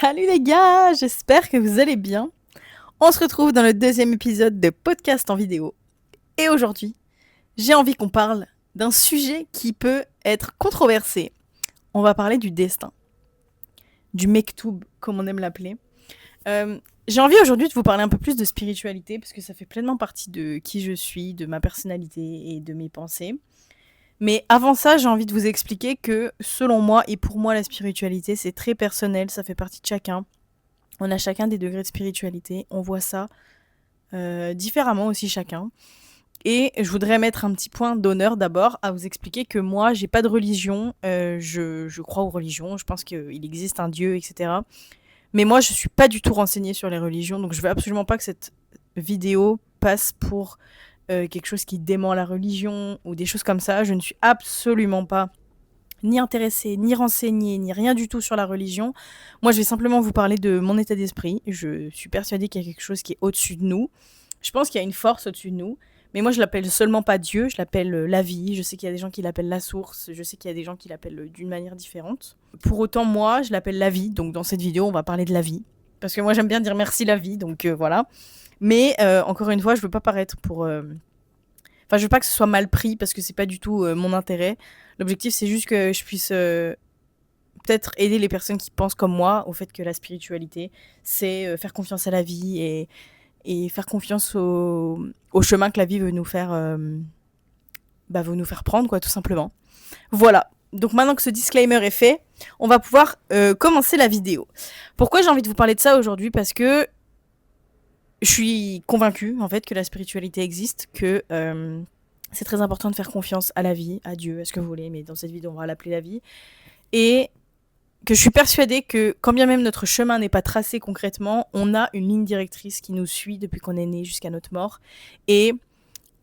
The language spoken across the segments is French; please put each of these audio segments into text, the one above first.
Salut les gars, j'espère que vous allez bien. On se retrouve dans le deuxième épisode de podcast en vidéo. Et aujourd'hui, j'ai envie qu'on parle d'un sujet qui peut être controversé. On va parler du destin, du mektoub, comme on aime l'appeler. J'ai envie aujourd'hui de vous parler un peu plus de spiritualité, parce que ça fait pleinement partie de qui je suis, de ma personnalité et de mes pensées. Mais avant ça, j'ai envie de vous expliquer que, selon moi et pour moi, la spiritualité, c'est très personnel, ça fait partie de chacun. On a chacun des degrés de spiritualité, on voit ça différemment aussi chacun. Et je voudrais mettre un petit point d'honneur d'abord à vous expliquer que moi, j'ai pas de religion, je crois aux religions, je pense qu'il existe un Dieu, etc. Mais moi, je suis pas du tout renseignée sur les religions, donc je veux absolument pas que cette vidéo passe pour quelque chose qui dément la religion ou des choses comme ça. Je ne suis absolument pas ni intéressée, ni renseignée, ni rien du tout sur la religion. Moi, je vais simplement vous parler de mon état d'esprit. Je suis persuadée qu'il y a quelque chose qui est au-dessus de nous. Je pense qu'il y a une force au-dessus de nous. Mais moi, je l'appelle seulement pas Dieu, je l'appelle la vie. Je sais qu'il y a des gens qui l'appellent la source. Je sais qu'il y a des gens qui l'appellent d'une manière différente. Pour autant, moi, je l'appelle la vie. Donc, dans cette vidéo, on va parler de la vie. Parce que moi, j'aime bien dire merci la vie. Donc, voilà. Mais, encore une fois, je veux pas paraître pour... Enfin, je veux pas que ce soit mal pris parce que c'est pas du tout mon intérêt. L'objectif, c'est juste que je puisse peut-être aider les personnes qui pensent comme moi au fait que la spiritualité, c'est faire confiance à la vie et faire confiance au chemin que la vie veut nous faire prendre, quoi, tout simplement. Voilà. Donc maintenant que ce disclaimer est fait, on va pouvoir commencer la vidéo. Pourquoi j'ai envie de vous parler de ça aujourd'hui? Parce que je suis convaincue, en fait, que la spiritualité existe, que c'est très important de faire confiance à la vie, à Dieu, à ce que vous voulez, mais dans cette vidéo, on va l'appeler la vie. Et que je suis persuadée que, quand bien même notre chemin n'est pas tracé concrètement, on a une ligne directrice qui nous suit depuis qu'on est né jusqu'à notre mort. Et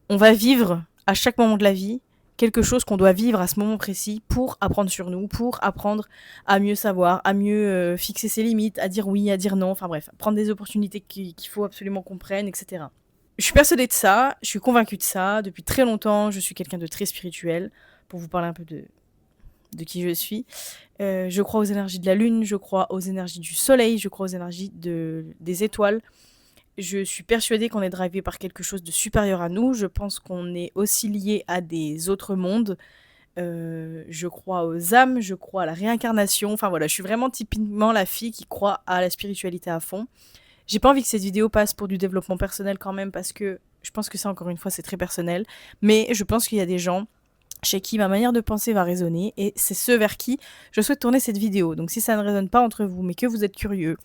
on va vivre, à chaque moment de la vie, quelque chose qu'on doit vivre à ce moment précis pour apprendre sur nous, pour apprendre à mieux savoir, à mieux fixer ses limites, à dire oui, à dire non, enfin bref, prendre des opportunités qu'il faut absolument qu'on prenne, etc. Je suis persuadée de ça, je suis convaincue de ça, depuis très longtemps, je suis quelqu'un de très spirituel, pour vous parler un peu de qui je suis. Je crois aux énergies de la lune, je crois aux énergies du soleil, je crois aux énergies des étoiles. Je suis persuadée qu'on est drivé par quelque chose de supérieur à nous. Je pense qu'on est aussi lié à des autres mondes. Je crois aux âmes, je crois à la réincarnation. Enfin voilà, je suis vraiment typiquement la fille qui croit à la spiritualité à fond. J'ai pas envie que cette vidéo passe pour du développement personnel quand même parce que je pense que ça, encore une fois, c'est très personnel. Mais je pense qu'il y a des gens chez qui ma manière de penser va résonner et c'est ceux vers qui je souhaite tourner cette vidéo. Donc si ça ne résonne pas entre vous mais que vous êtes curieux,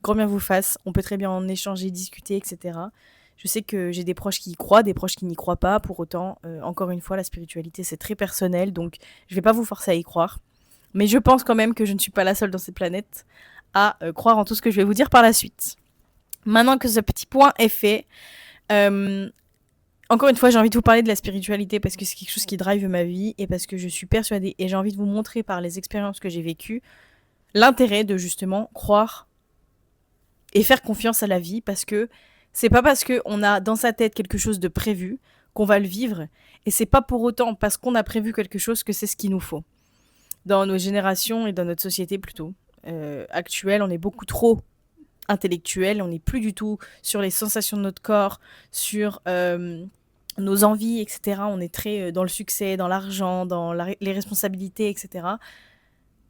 grand bien vous fasse, on peut très bien en échanger, discuter, etc. Je sais que j'ai des proches qui y croient, des proches qui n'y croient pas. Pour autant, encore une fois, la spiritualité, c'est très personnel, donc je vais pas vous forcer à y croire. Mais je pense quand même que je ne suis pas la seule dans cette planète à croire en tout ce que je vais vous dire par la suite. Maintenant que ce petit point est fait, encore une fois, j'ai envie de vous parler de la spiritualité parce que c'est quelque chose qui drive ma vie et parce que je suis persuadée et j'ai envie de vous montrer par les expériences que j'ai vécues l'intérêt de justement croire et faire confiance à la vie parce que c'est pas parce qu'on a dans sa tête quelque chose de prévu qu'on va le vivre et c'est pas pour autant parce qu'on a prévu quelque chose que c'est ce qu'il nous faut. Dans nos générations et dans notre société plutôt actuelle, on est beaucoup trop intellectuel, on n'est plus du tout sur les sensations de notre corps, sur nos envies, etc. On est très dans le succès, dans l'argent, dans les responsabilités, etc.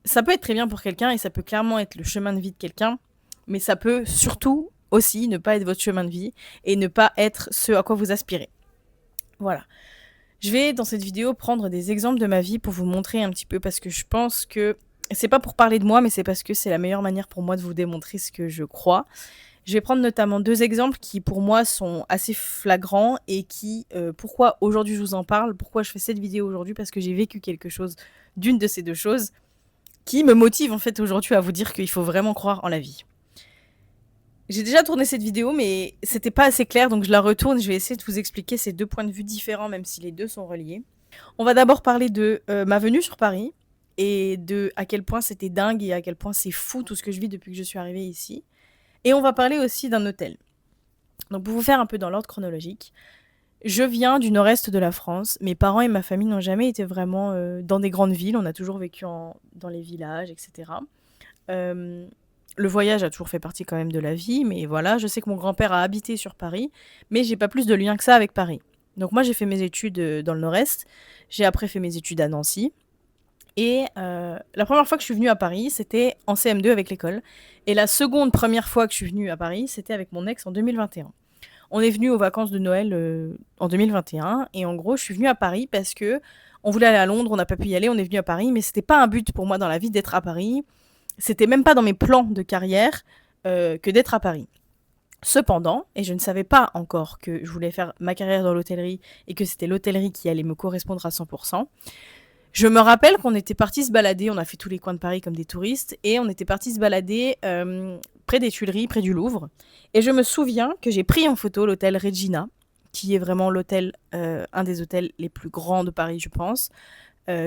Ça peut être très bien pour quelqu'un et ça peut clairement être le chemin de vie de quelqu'un, mais ça peut surtout aussi ne pas être votre chemin de vie et ne pas être ce à quoi vous aspirez. Voilà. Je vais dans cette vidéo prendre des exemples de ma vie pour vous montrer un petit peu parce que je pense que c'est pas pour parler de moi, mais c'est parce que c'est la meilleure manière pour moi de vous démontrer ce que je crois. Je vais prendre notamment deux exemples qui pour moi sont assez flagrants et qui, pourquoi aujourd'hui je vous en parle, pourquoi je fais cette vidéo aujourd'hui, parce que j'ai vécu quelque chose d'une de ces deux choses qui me motive en fait aujourd'hui à vous dire qu'il faut vraiment croire en la vie. J'ai déjà tourné cette vidéo, mais c'était pas assez clair, donc je la retourne. Je vais essayer de vous expliquer ces deux points de vue différents, même si les deux sont reliés. On va d'abord parler de ma venue sur Paris et de à quel point c'était dingue et à quel point c'est fou tout ce que je vis depuis que je suis arrivée ici. Et on va parler aussi d'un hôtel. Donc pour vous faire un peu dans l'ordre chronologique, je viens du nord-est de la France. Mes parents et ma famille n'ont jamais été vraiment dans des grandes villes. On a toujours vécu dans les villages, etc. le voyage a toujours fait partie quand même de la vie, mais voilà, je sais que mon grand-père a habité sur Paris, mais j'ai pas plus de lien que ça avec Paris. Donc moi, j'ai fait mes études dans le Nord-Est, j'ai après fait mes études à Nancy, et la première fois que je suis venue à Paris, c'était en CM2 avec l'école, et la première fois que je suis venue à Paris, c'était avec mon ex en 2021. On est venu aux vacances de Noël en 2021, et en gros, je suis venue à Paris parce que on voulait aller à Londres, on n'a pas pu y aller, on est venu à Paris, mais c'était pas un but pour moi dans la vie d'être à Paris. C'était même pas dans mes plans de carrière que d'être à Paris. Cependant, et je ne savais pas encore que je voulais faire ma carrière dans l'hôtellerie et que c'était l'hôtellerie qui allait me correspondre à 100%, je me rappelle qu'on était partis se balader, on a fait tous les coins de Paris comme des touristes, et on était partis se balader près des Tuileries, près du Louvre. Et je me souviens que j'ai pris en photo l'hôtel Regina, qui est vraiment l'hôtel, un des hôtels les plus grands de Paris, je pense,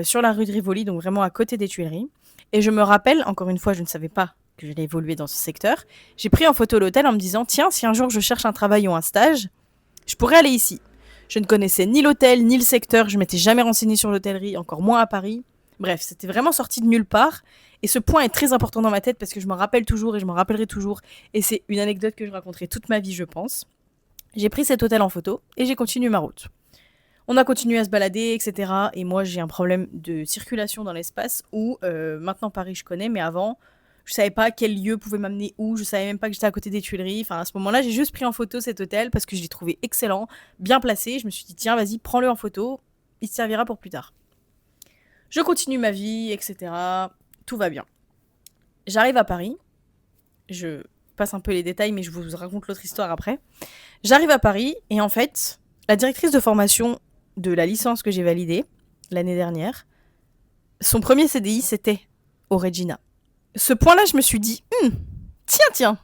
sur la rue de Rivoli, donc vraiment à côté des Tuileries. Et je me rappelle, encore une fois, je ne savais pas que j'allais évoluer dans ce secteur. J'ai pris en photo l'hôtel en me disant, tiens, si un jour je cherche un travail ou un stage, je pourrais aller ici. Je ne connaissais ni l'hôtel, ni le secteur, je m'étais jamais renseignée sur l'hôtellerie, encore moins à Paris. Bref, c'était vraiment sorti de nulle part. Et ce point est très important dans ma tête parce que je m'en rappelle toujours et je m'en rappellerai toujours. Et c'est une anecdote que je raconterai toute ma vie, je pense. J'ai pris cet hôtel en photo et j'ai continué ma route. On a continué à se balader, etc. Et moi, j'ai un problème de circulation dans l'espace où maintenant Paris, je connais, mais avant, je savais pas quel lieu pouvait m'amener où. Je savais même pas que j'étais à côté des Tuileries. Enfin, à ce moment-là, j'ai juste pris en photo cet hôtel parce que je l'ai trouvé excellent, bien placé. Je me suis dit, tiens, vas-y, prends-le en photo. Il te servira pour plus tard. Je continue ma vie, etc. Tout va bien. J'arrive à Paris. Je passe un peu les détails, mais je vous raconte l'autre histoire après. J'arrive à Paris et en fait, la directrice de formation de la licence que j'ai validée l'année dernière, son premier CDI, c'était au Regina. Ce point-là, je me suis dit, tiens,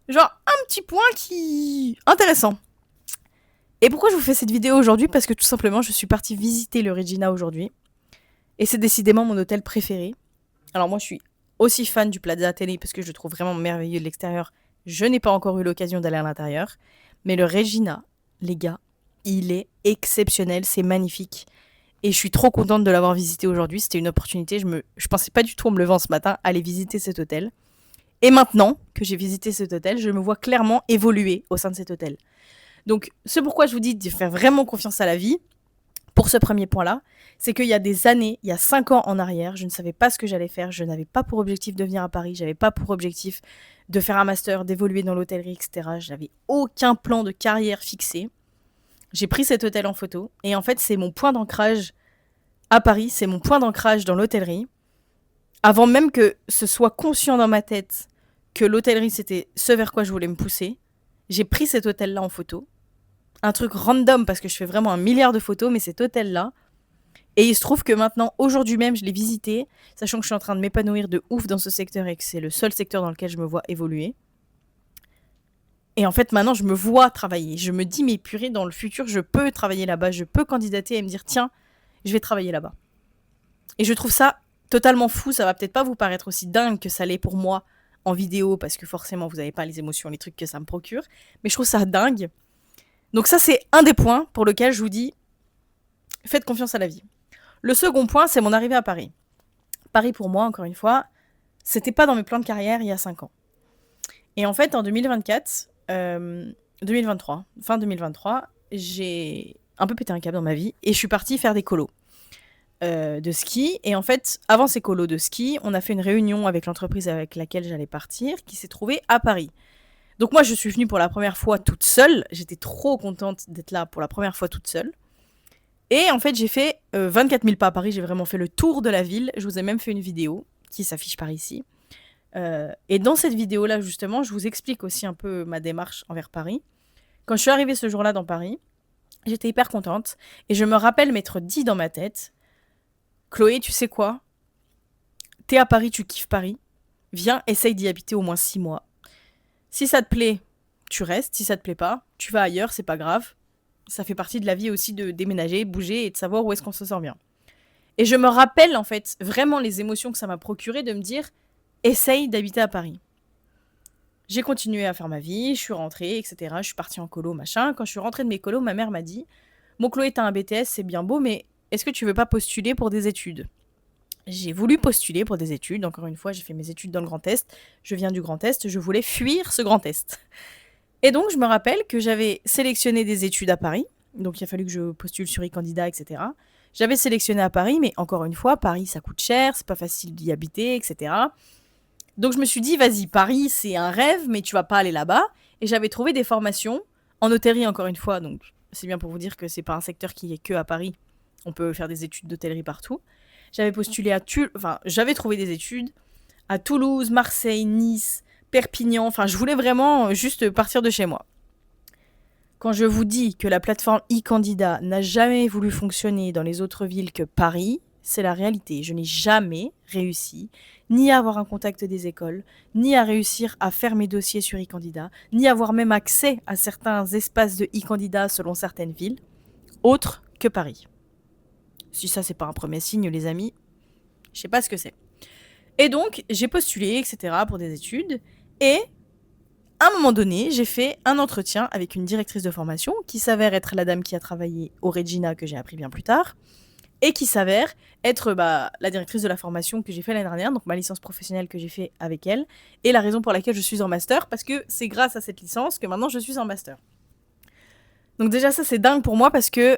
genre un petit point qui... intéressant. Et pourquoi je vous fais cette vidéo aujourd'hui? Parce que tout simplement, je suis partie visiter le Regina aujourd'hui. Et c'est décidément mon hôtel préféré. Alors moi, je suis aussi fan du Plaza Athénée parce que je le trouve vraiment merveilleux de l'extérieur. Je n'ai pas encore eu l'occasion d'aller à l'intérieur. Mais le Regina, les gars, il est exceptionnel, c'est magnifique. Et je suis trop contente de l'avoir visité aujourd'hui. C'était une opportunité. Je pensais pas du tout en me levant ce matin aller visiter cet hôtel. Et maintenant que j'ai visité cet hôtel, je me vois clairement évoluer au sein de cet hôtel. Donc, c'est pourquoi je vous dis de faire vraiment confiance à la vie. Pour ce premier point-là, c'est qu'il y a des années, il y a 5 ans en arrière, je ne savais pas ce que j'allais faire. Je n'avais pas pour objectif de venir à Paris. J'avais pas pour objectif de faire un master, d'évoluer dans l'hôtellerie, etc. Je n'avais aucun plan de carrière fixé. J'ai pris cet hôtel en photo. Et en fait, c'est mon point d'ancrage à Paris. C'est mon point d'ancrage dans l'hôtellerie. Avant même que ce soit conscient dans ma tête que l'hôtellerie, c'était ce vers quoi je voulais me pousser, j'ai pris cet hôtel-là en photo. Un truc random parce que je fais vraiment 1 milliard de photos, mais cet hôtel-là. Et il se trouve que maintenant, aujourd'hui même, je l'ai visité, sachant que je suis en train de m'épanouir de ouf dans ce secteur et que c'est le seul secteur dans lequel je me vois évoluer. Et en fait, maintenant, je me vois travailler. Je me dis, mais purée, dans le futur, je peux travailler là-bas, je peux candidater et me dire, tiens, je vais travailler là-bas. Et je trouve ça totalement fou. Ça va peut-être pas vous paraître aussi dingue que ça l'est pour moi en vidéo, parce que forcément, vous n'avez pas les émotions, les trucs que ça me procure. Mais je trouve ça dingue. Donc ça, c'est un des points pour lequel je vous dis, faites confiance à la vie. Le second point, c'est mon arrivée à Paris. Paris, pour moi, encore une fois, c'était pas dans mes plans de carrière il y a 5 ans. Et en fait, en 2024, 2023, fin 2023, j'ai un peu pété un câble dans ma vie et je suis partie faire des colos de ski. Et en fait, avant ces colos de ski, on a fait une réunion avec l'entreprise avec laquelle j'allais partir qui s'est trouvée à Paris. Donc moi, je suis venue pour la première fois toute seule. J'étais trop contente d'être là pour la première fois toute seule. Et en fait, j'ai fait 24 000 pas à Paris. J'ai vraiment fait le tour de la ville. Je vous ai même fait une vidéo qui s'affiche par ici. Et dans cette vidéo-là, justement, je vous explique aussi un peu ma démarche envers Paris. Quand je suis arrivée ce jour-là dans Paris, j'étais hyper contente. Et je me rappelle m'être dit dans ma tête, Chloé, tu sais quoi? T'es à Paris, tu kiffes Paris. Viens, essaye d'y habiter au moins 6 mois. Si ça te plaît, tu restes. Si ça te plaît pas, tu vas ailleurs, c'est pas grave. Ça fait partie de la vie aussi de déménager, bouger et de savoir où est-ce qu'on se sent bien. Et je me rappelle en fait vraiment les émotions que ça m'a procuré de me dire essaye d'habiter à Paris. J'ai continué à faire ma vie, je suis rentrée, etc. Je suis partie en colo, machin. Quand je suis rentrée de mes colos, ma mère m'a dit bon Chloé, t'as un BTS, c'est bien beau, mais est-ce que tu veux pas postuler pour des études? j'ai voulu postuler pour des études. Encore une fois, j'ai fait mes études dans le Grand Est. Je viens du Grand Est. Je voulais fuir ce Grand Est. Et donc, je me rappelle que j'avais sélectionné des études à Paris. Donc, il a fallu que je postule sur e-candidat, etc. J'avais sélectionné à Paris, mais encore une fois, Paris, ça coûte cher, c'est pas facile d'y habiter, etc. Donc, je me suis dit, vas-y, Paris, c'est un rêve, mais tu vas pas aller là-bas. Et j'avais trouvé des formations en hôtellerie, encore une fois. Donc, c'est bien pour vous dire que c'est pas un secteur qui est que à Paris. On peut faire des études d'hôtellerie partout. J'avais postulé enfin, j'avais trouvé des études à Toulouse, Marseille, Nice, Perpignan. Enfin, je voulais vraiment juste partir de chez moi. Quand je vous dis que la plateforme e-candidat n'a jamais voulu fonctionner dans les autres villes que Paris, c'est la réalité. Je n'ai jamais réussi ni à avoir un contact des écoles, ni à réussir à faire mes dossiers sur e-candidat, ni à avoir même accès à certains espaces de e-candidat selon certaines villes, autres que Paris. Si ça, c'est pas un premier signe, les amis, je sais pas ce que c'est. Et donc, j'ai postulé, etc., pour des études. Et à un moment donné, j'ai fait un entretien avec une directrice de formation qui s'avère être la dame qui a travaillé au Regina, que j'ai appris bien plus tard, et qui s'avère être la directrice de la formation que j'ai fait l'année dernière, donc ma licence professionnelle que j'ai fait avec elle, et la raison pour laquelle je suis en master, parce que c'est grâce à cette licence que maintenant je suis en master. Donc déjà ça c'est dingue pour moi parce que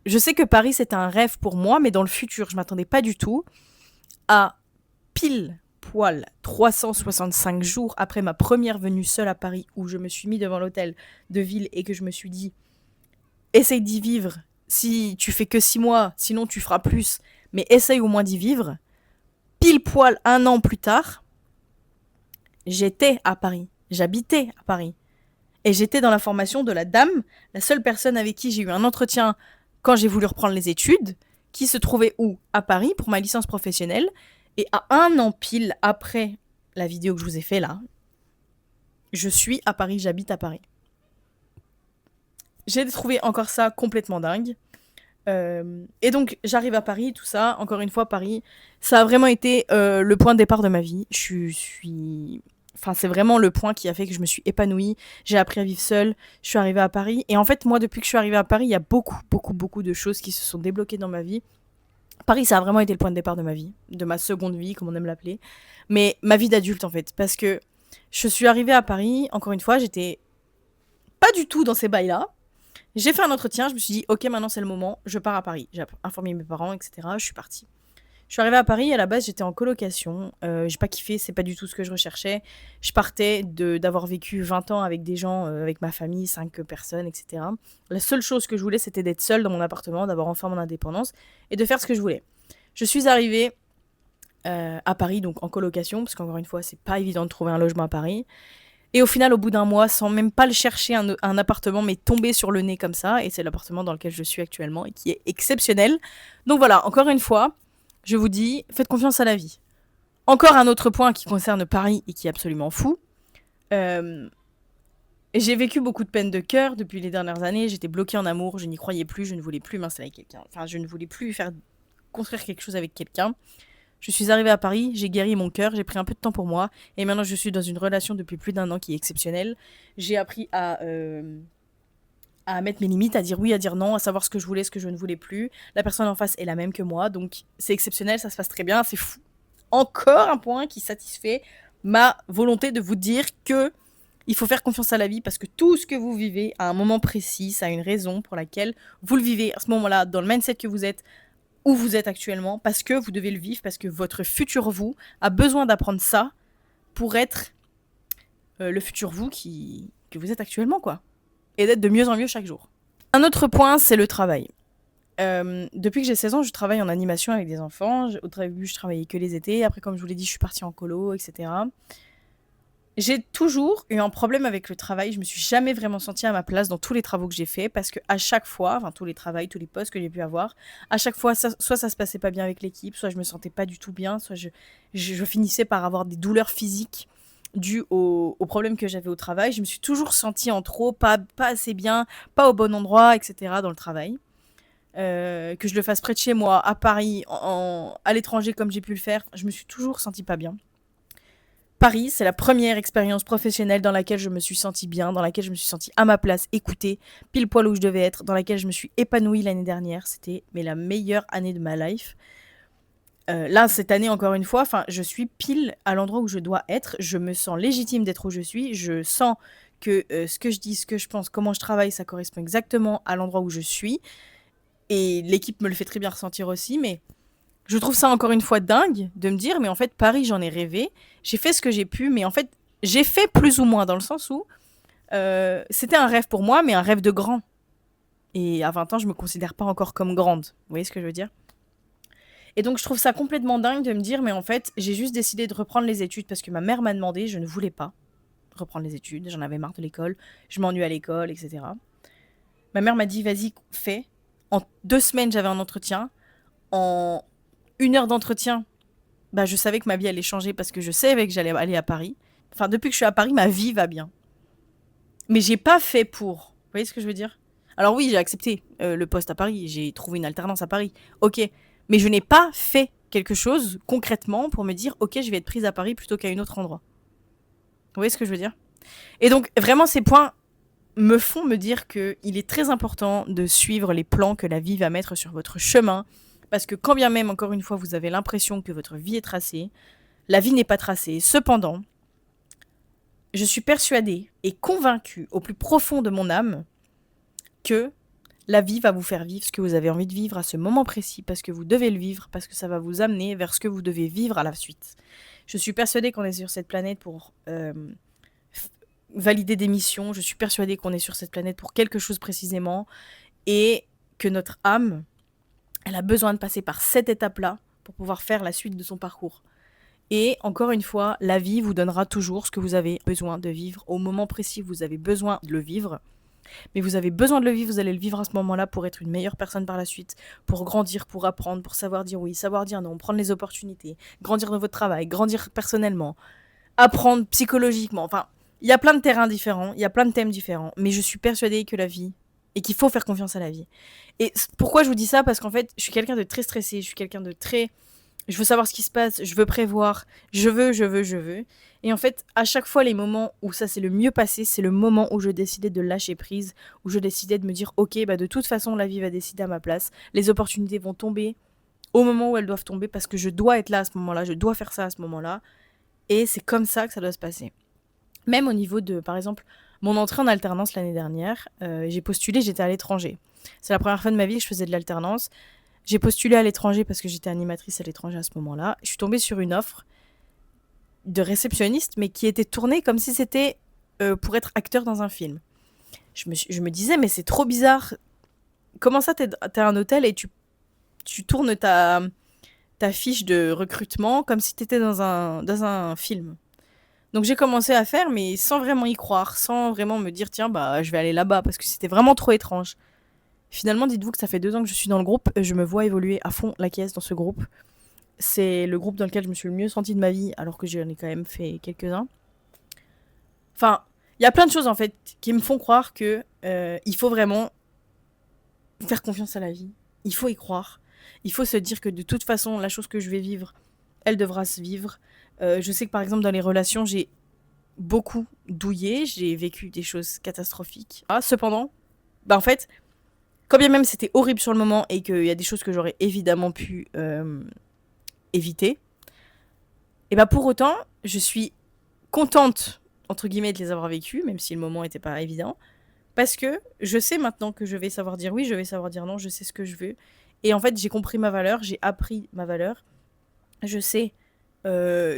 je sais que Paris c'est un rêve pour moi, mais dans le futur je m'attendais pas du tout à pile poil 365 jours après ma première venue seule à Paris, où je me suis mis devant l'hôtel de ville et que je me suis dit essaye d'y vivre. Si tu fais que 6 mois, sinon tu feras plus, mais essaye au moins d'y vivre. Pile poil un an plus tard, j'étais à Paris, j'habitais à Paris. Et j'étais dans la formation de la dame, la seule personne avec qui j'ai eu un entretien quand j'ai voulu reprendre les études, qui se trouvait où? À Paris pour ma licence professionnelle. Et à un an pile après la vidéo que je vous ai fait là, je suis à Paris, j'habite à Paris. J'ai trouvé encore ça complètement dingue. Et donc j'arrive à Paris, tout ça. Encore une fois, Paris, ça a vraiment été le point de départ de ma vie. Enfin, c'est vraiment le point qui a fait que je me suis épanouie. J'ai appris à vivre seule. Je suis arrivée à Paris. Et en fait, moi, depuis que je suis arrivée à Paris, il y a beaucoup, beaucoup, beaucoup de choses qui se sont débloquées dans ma vie. Paris, ça a vraiment été le point de départ de ma vie, de ma seconde vie, comme on aime l'appeler. Mais ma vie d'adulte, en fait. Parce que je suis arrivée à Paris, encore une fois, j'étais pas du tout dans ces bails-là. J'ai fait un entretien, je me suis dit, ok, maintenant c'est le moment, je pars à Paris. J'ai informé mes parents, etc. Je suis partie. Je suis arrivée à Paris, à la base j'étais en colocation, j'ai pas kiffé, c'est pas du tout ce que je recherchais. Je partais d'avoir vécu 20 ans avec des gens, avec ma famille, 5 personnes, etc. La seule chose que je voulais c'était d'être seule dans mon appartement, d'avoir enfin mon indépendance et de faire ce que je voulais. Je suis arrivée à Paris, donc en colocation, parce qu'encore une fois c'est pas évident de trouver un logement à Paris. Et au final, au bout d'un mois, sans même pas le chercher, un appartement m'est tombé sur le nez comme ça. Et c'est l'appartement dans lequel je suis actuellement et qui est exceptionnel. Donc voilà, encore une fois, je vous dis, faites confiance à la vie. Encore un autre point qui concerne Paris et qui est absolument fou. J'ai vécu beaucoup de peine de cœur depuis les dernières années. J'étais bloquée en amour, je n'y croyais plus, je ne voulais plus m'installer avec quelqu'un. Enfin, je ne voulais plus construire quelque chose avec quelqu'un. Je suis arrivée à Paris, j'ai guéri mon cœur, j'ai pris un peu de temps pour moi, et maintenant je suis dans une relation depuis plus d'1 an qui est exceptionnelle. J'ai appris à mettre mes limites, à dire oui, à dire non, à savoir ce que je voulais, ce que je ne voulais plus. La personne en face est la même que moi, donc c'est exceptionnel, ça se passe très bien, c'est fou. Encore un point qui satisfait ma volonté de vous dire que il faut faire confiance à la vie parce que tout ce que vous vivez à un moment précis, ça a une raison pour laquelle vous le vivez à ce moment-là, dans le mindset que vous êtes, où vous êtes actuellement, parce que vous devez le vivre, parce que votre futur vous a besoin d'apprendre ça pour être le futur vous que vous êtes actuellement, quoi. Et d'être de mieux en mieux chaque jour. Un autre point, c'est le travail. Depuis que j'ai 16 ans, je travaille en animation avec des enfants. Au début, je travaillais que les étés. Après, comme je vous l'ai dit, je suis partie en colo, etc. J'ai toujours eu un problème avec le travail. Je me suis jamais vraiment sentie à ma place dans tous les travaux que j'ai faits parce que à chaque fois, enfin tous les travails, tous les postes que j'ai pu avoir, à chaque fois, soit ça se passait pas bien avec l'équipe, soit je me sentais pas du tout bien, soit je finissais par avoir des douleurs physiques dues aux problèmes que j'avais au travail. Je me suis toujours sentie en trop, pas assez bien, pas au bon endroit, etc. dans le travail. Que je le fasse près de chez moi, à Paris, à l'étranger comme j'ai pu le faire, je me suis toujours sentie pas bien. Paris, c'est la première expérience professionnelle dans laquelle je me suis sentie bien, dans laquelle je me suis sentie à ma place, écoutée, pile poil où je devais être, dans laquelle je me suis épanouie l'année dernière. C'était la meilleure année de ma life. Là, cette année, encore une fois, enfin, je suis pile à l'endroit où je dois être. Je me sens légitime d'être où je suis. Je sens que ce que je dis, ce que je pense, comment je travaille, ça correspond exactement à l'endroit où je suis. Et l'équipe me le fait très bien ressentir aussi. Mais je trouve ça encore une fois dingue de me dire, mais en fait, Paris, j'en ai rêvé. J'ai fait ce que j'ai pu, mais en fait, j'ai fait plus ou moins dans le sens où c'était un rêve pour moi, mais un rêve de grand. Et à 20 ans, je me considère pas encore comme grande. Vous voyez ce que je veux dire? Et donc, je trouve ça complètement dingue de me dire, mais en fait, j'ai juste décidé de reprendre les études parce que ma mère m'a demandé, je ne voulais pas reprendre les études, j'en avais marre de l'école, je m'ennuie à l'école, etc. Ma mère m'a dit, vas-y, fais. En 2 semaines, j'avais un entretien. En 1 heure d'entretien, bah, je savais que ma vie allait changer parce que je savais que j'allais aller à Paris. Enfin, depuis que je suis à Paris, ma vie va bien. Mais j'ai pas fait pour. Vous voyez ce que je veux dire? Alors oui, j'ai accepté le poste à Paris, j'ai trouvé une alternance à Paris. Ok, mais je n'ai pas fait quelque chose concrètement pour me dire ok, je vais être prise à Paris plutôt qu'à un autre endroit. Vous voyez ce que je veux dire? Et donc vraiment ces points me font me dire qu'il est très important de suivre les plans que la vie va mettre sur votre chemin. Parce que quand bien même, encore une fois, vous avez l'impression que votre vie est tracée, la vie n'est pas tracée. Cependant, je suis persuadée et convaincue au plus profond de mon âme que la vie va vous faire vivre ce que vous avez envie de vivre à ce moment précis, parce que vous devez le vivre, parce que ça va vous amener vers ce que vous devez vivre à la suite. Je suis persuadée qu'on est sur cette planète pour valider des missions, je suis persuadée qu'on est sur cette planète pour quelque chose précisément, et que notre âme, elle a besoin de passer par cette étape-là pour pouvoir faire la suite de son parcours. Et encore une fois, la vie vous donnera toujours ce que vous avez besoin de vivre au moment précis où vous avez besoin de le vivre. Mais vous avez besoin de le vivre, vous allez le vivre à ce moment-là pour être une meilleure personne par la suite, pour grandir, pour apprendre, pour savoir dire oui, savoir dire non, prendre les opportunités, grandir dans votre travail, grandir personnellement, apprendre psychologiquement. Enfin, il y a plein de terrains différents, il y a plein de thèmes différents, mais je suis persuadée que la vie, et qu'il faut faire confiance à la vie. Et pourquoi je vous dis ça? Parce qu'en fait, je suis quelqu'un de très stressé, je suis quelqu'un de très... Je veux savoir ce qui se passe, je veux prévoir, je veux. Et en fait, à chaque fois, les moments où ça s'est le mieux passé, c'est le moment où je décidais de lâcher prise, où je décidais de me dire, ok, bah de toute façon, la vie va décider à ma place, les opportunités vont tomber au moment où elles doivent tomber parce que je dois être là à ce moment-là, je dois faire ça à ce moment-là. Et c'est comme ça que ça doit se passer. Même au niveau de, par exemple, mon entrée en alternance l'année dernière, j'ai postulé, j'étais à l'étranger. C'est la première fois de ma vie que je faisais de l'alternance. J'ai postulé à l'étranger parce que j'étais animatrice à l'étranger à ce moment-là. Je suis tombée sur une offre de réceptionniste, mais qui était tournée comme si c'était pour être acteur dans un film. Je me disais, mais c'est trop bizarre. Comment ça, t'es à un hôtel et tu tournes ta fiche de recrutement comme si t'étais dans un film. Donc j'ai commencé à faire, mais sans vraiment y croire, sans vraiment me dire, tiens, bah je vais aller là-bas, parce que c'était vraiment trop étrange. Finalement, dites-vous que ça fait 2 ans que je suis dans le groupe, je me vois évoluer à fond la caisse dans ce groupe. C'est le groupe dans lequel je me suis le mieux sentie de ma vie, alors que j'en ai quand même fait quelques-uns. Enfin, il y a plein de choses en fait qui me font croire que il faut vraiment faire confiance à la vie. Il faut y croire. Il faut se dire que de toute façon, la chose que je vais vivre, elle devra se vivre. Je sais que par exemple dans les relations, j'ai beaucoup douillé, j'ai vécu des choses catastrophiques. Ah, cependant, bah en fait, quand bien même c'était horrible sur le moment et qu'il y a des choses que j'aurais évidemment pu éviter, et bah pour autant, je suis contente, entre guillemets, de les avoir vécues, même si le moment n'était pas évident, parce que je sais maintenant que je vais savoir dire oui, je vais savoir dire non, je sais ce que je veux. Et en fait, j'ai compris ma valeur, j'ai appris ma valeur, je sais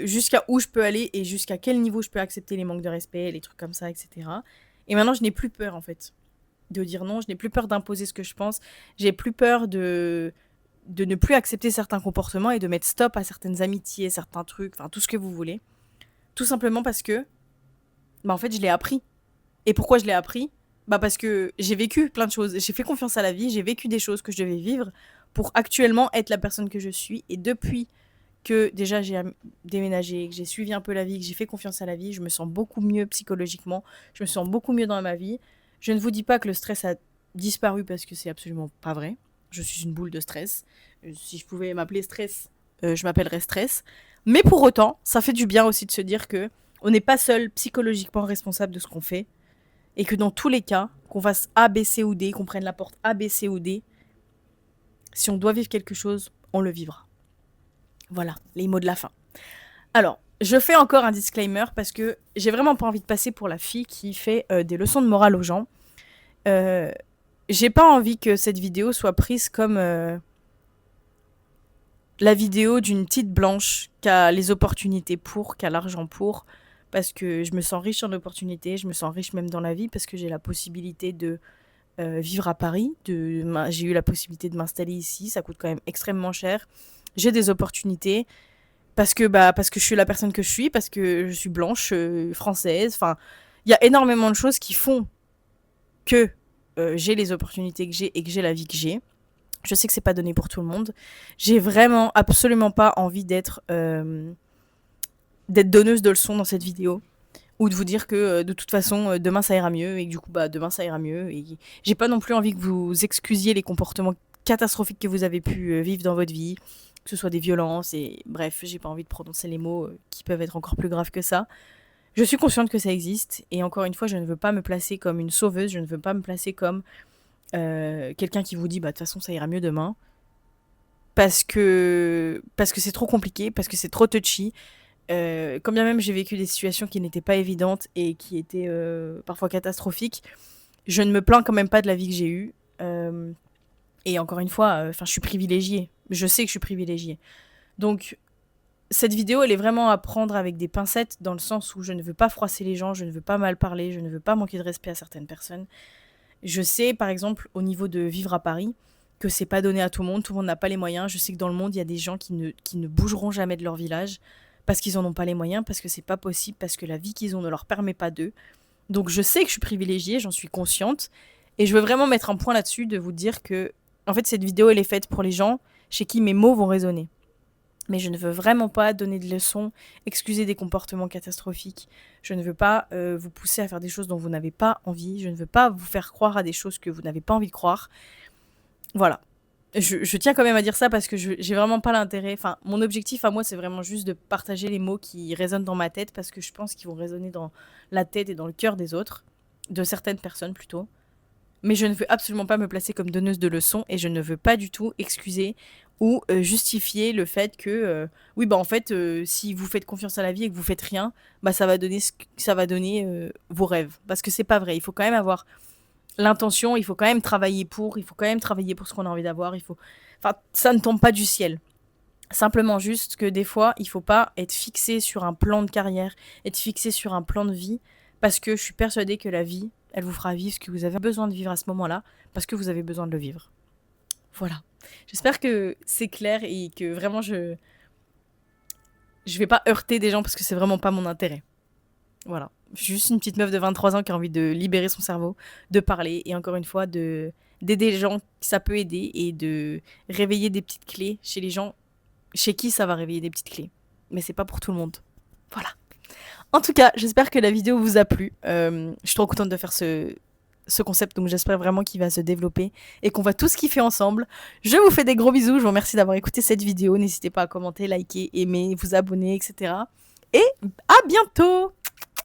jusqu'à où je peux aller et jusqu'à quel niveau je peux accepter les manques de respect, les trucs comme ça, etc. Et maintenant, je n'ai plus peur, en fait, de dire non, je n'ai plus peur d'imposer ce que je pense, j'ai plus peur de ne plus accepter certains comportements et de mettre stop à certaines amitiés, certains trucs, enfin tout ce que vous voulez. Tout simplement parce que, bah en fait, je l'ai appris. Et pourquoi je l'ai appris? Bah parce que j'ai vécu plein de choses, j'ai fait confiance à la vie, j'ai vécu des choses que je devais vivre pour actuellement être la personne que je suis. Et depuis que déjà j'ai déménagé, que j'ai suivi un peu la vie, que j'ai fait confiance à la vie, je me sens beaucoup mieux psychologiquement, je me sens beaucoup mieux dans ma vie. Je ne vous dis pas que le stress a disparu parce que c'est absolument pas vrai. Je suis une boule de stress. Si je pouvais m'appeler stress, je m'appellerais stress. Mais pour autant, ça fait du bien aussi de se dire que on n'est pas seul psychologiquement responsable de ce qu'on fait et que dans tous les cas, qu'on fasse A, B, C ou D, qu'on prenne la porte A, B, C ou D, si on doit vivre quelque chose, on le vivra. Voilà, les mots de la fin. Alors, je fais encore un disclaimer parce que j'ai vraiment pas envie de passer pour la fille qui fait des leçons de morale aux gens. Euh, j'ai pas envie que cette vidéo soit prise comme la vidéo d'une petite blanche qui a les opportunités pour, qui a l'argent pour, parce que je me sens riche en opportunités, je me sens riche même dans la vie, parce que j'ai la possibilité de vivre à Paris, j'ai eu la possibilité de m'installer ici, ça coûte quand même extrêmement cher. J'ai des opportunités parce que je suis la personne que je suis, parce que je suis blanche, française, enfin, il y a énormément de choses qui font que j'ai les opportunités que j'ai et que j'ai la vie que j'ai. Je sais que c'est pas donné pour tout le monde. J'ai vraiment absolument pas envie d'être donneuse de leçons dans cette vidéo ou de vous dire que de toute façon demain ça ira mieux et que du coup bah demain ça ira mieux et j'ai pas non plus envie que vous excusiez les comportements catastrophiques que vous avez pu vivre dans votre vie, que ce soit des violences et bref, j'ai pas envie de prononcer les mots qui peuvent être encore plus graves que ça. Je suis consciente que ça existe et encore une fois, je ne veux pas me placer comme une sauveuse, je ne veux pas me placer comme quelqu'un qui vous dit bah de toute façon ça ira mieux demain parce que c'est trop compliqué, parce que c'est trop touchy. Quand bien même j'ai vécu des situations qui n'étaient pas évidentes et qui étaient parfois catastrophiques, je ne me plains quand même pas de la vie que j'ai eue. Et encore une fois, je suis privilégiée. Je sais que je suis privilégiée. Donc cette vidéo, elle est vraiment à prendre avec des pincettes dans le sens où je ne veux pas froisser les gens, je ne veux pas mal parler, je ne veux pas manquer de respect à certaines personnes. Je sais, par exemple, au niveau de vivre à Paris, que c'est pas donné à tout le monde n'a pas les moyens. Je sais que dans le monde, il y a des gens qui ne bougeront jamais de leur village parce qu'ils en ont pas les moyens, parce que c'est pas possible, parce que la vie qu'ils ont ne leur permet pas d'eux. Donc je sais que je suis privilégiée, j'en suis consciente, et je veux vraiment mettre un point là-dessus de vous dire que, en fait, cette vidéo, elle est faite pour les gens chez qui mes mots vont résonner. Mais je ne veux vraiment pas donner de leçons, excuser des comportements catastrophiques. Je ne veux pas vous pousser à faire des choses dont vous n'avez pas envie. Je ne veux pas vous faire croire à des choses que vous n'avez pas envie de croire. Voilà. Je tiens quand même à dire ça parce que j'ai vraiment pas l'intérêt. Enfin, mon objectif à moi, c'est vraiment juste de partager les mots qui résonnent dans ma tête parce que je pense qu'ils vont résonner dans la tête et dans le cœur des autres, de certaines personnes plutôt. Mais je ne veux absolument pas me placer comme donneuse de leçons et je ne veux pas du tout excuser ou justifier le fait que oui bah en fait si vous faites confiance à la vie et que vous faites rien, bah ça va donner vos rêves parce que c'est pas vrai. Il faut quand même avoir l'intention, il faut quand même travailler pour, il faut quand même travailler pour ce qu'on a envie d'avoir, enfin ça ne tombe pas du ciel. Simplement juste que des fois, il faut pas être fixé sur un plan de carrière, être fixé sur un plan de vie, parce que je suis persuadée que la vie, elle vous fera vivre ce que vous avez besoin de vivre à ce moment-là, parce que vous avez besoin de le vivre. Voilà. J'espère que c'est clair et que vraiment je vais pas heurter des gens parce que c'est vraiment pas mon intérêt. Voilà. Je suis juste une petite meuf de 23 ans qui a envie de libérer son cerveau, de parler et encore une fois d'aider les gens, ça peut aider et de réveiller des petites clés chez les gens chez qui ça va réveiller des petites clés. Mais c'est pas pour tout le monde. Voilà. En tout cas, j'espère que la vidéo vous a plu. Je suis trop contente de faire ce concept, donc j'espère vraiment qu'il va se développer et qu'on va tous kiffer ensemble. Je vous fais des gros bisous, je vous remercie d'avoir écouté cette vidéo. N'hésitez pas à commenter, liker, aimer, vous abonner, etc. Et à bientôt!